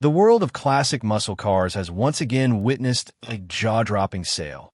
The world of classic muscle cars has once again witnessed a jaw-dropping sale,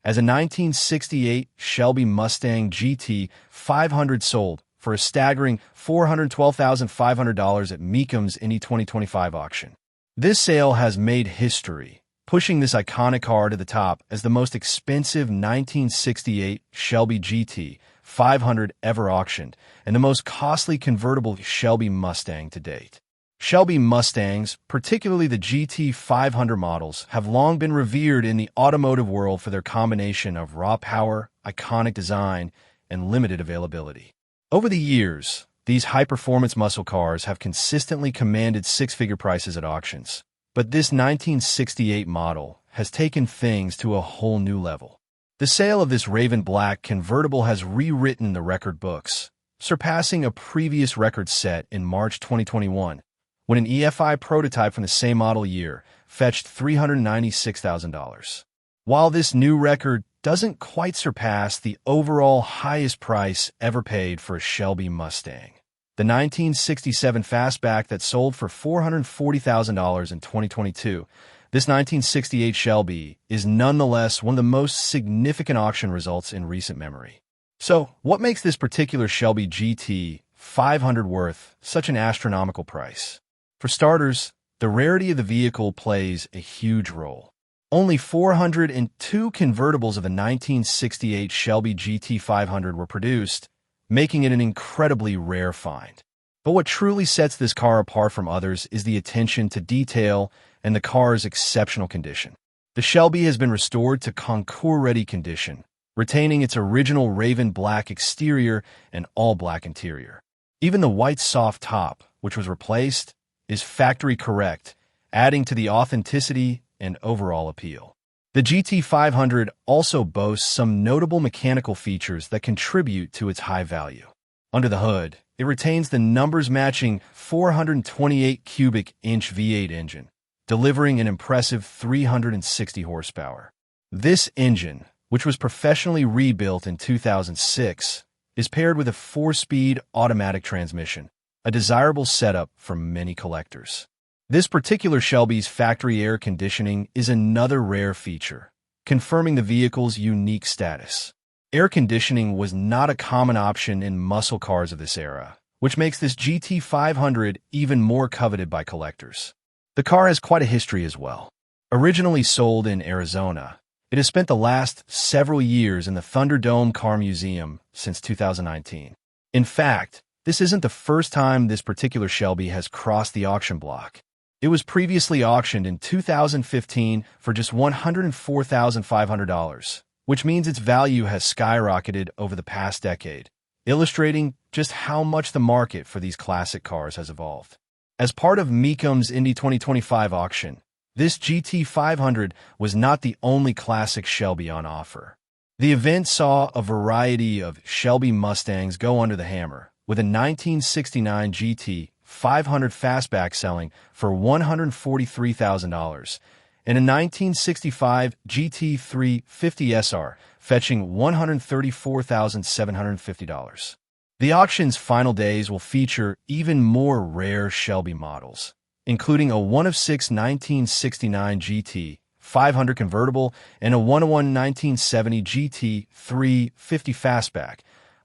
as a 1968 Shelby Mustang GT500 sold for a staggering $412,500 at Mecum's Indy 2025 auction. This sale has made history, pushing this iconic car to the top as the most expensive 1968 Shelby GT500 ever auctioned and the most costly convertible Shelby Mustang to date. Shelby Mustangs, particularly the GT500 models, have long been revered in the automotive world for their combination of raw power, iconic design, and limited availability. Over the years, these high-performance muscle cars have consistently commanded six-figure prices at auctions. But this 1968 model has taken things to a whole new level. The sale of this raven black convertible has rewritten the record books, surpassing a previous record set in March 2021, when an EFI prototype from the same model year fetched $396,000. While this new record doesn't quite surpass the overall highest price ever paid for a Shelby Mustang, the 1967 fastback that sold for $440,000 in 2022, this 1968 Shelby is nonetheless one of the most significant auction results in recent memory. So, what makes this particular Shelby GT500 worth such an astronomical price? For starters, the rarity of the vehicle plays a huge role. Only 402 convertibles of the 1968 Shelby GT500 were produced, making it an incredibly rare find. But what truly sets this car apart from others is the attention to detail and the car's exceptional condition. The Shelby has been restored to concours-ready condition, retaining its original raven black exterior and all-black interior. Even the white soft top, which was replaced, is factory correct, adding to the authenticity and overall appeal. The GT500 also boasts some notable mechanical features that contribute to its high value. Under the hood, it retains the numbers-matching 428 cubic inch V8 engine, delivering an impressive 360 horsepower. This engine, which was professionally rebuilt in 2006, is paired with a 4-speed automatic transmission, a desirable setup for many collectors. This particular Shelby's factory air conditioning is another rare feature, confirming the vehicle's unique status. Air conditioning was not a common option in muscle cars of this era, which makes this GT500 even more coveted by collectors. The car has quite a history as well. Originally sold in Arizona, it has spent the last several years in the Thunderdome Car Museum since 2019. In fact, this isn't the first time this particular Shelby has crossed the auction block. It was previously auctioned in 2015 for just $104,500, which means its value has skyrocketed over the past decade, illustrating just how much the market for these classic cars has evolved. As part of Mecum's Indy 2025 auction, this GT500 was not the only classic Shelby on offer. The event saw a variety of Shelby Mustangs go under the hammer, with a 1969 GT500 fastback selling for $143,000 and a 1965 GT350 SR fetching $134,750. The auction's final days will feature even more rare Shelby models, including a one-of-six 1969 GT500 convertible and a one-of-one 1970 GT350 fastback,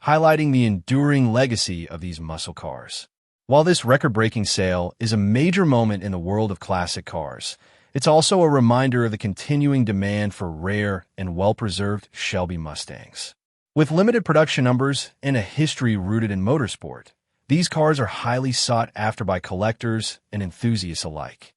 highlighting the enduring legacy of these muscle cars. While this record-breaking sale is a major moment in the world of classic cars, it's also a reminder of the continuing demand for rare and well-preserved Shelby Mustangs. With limited production numbers and a history rooted in motorsport, these cars are highly sought after by collectors and enthusiasts alike.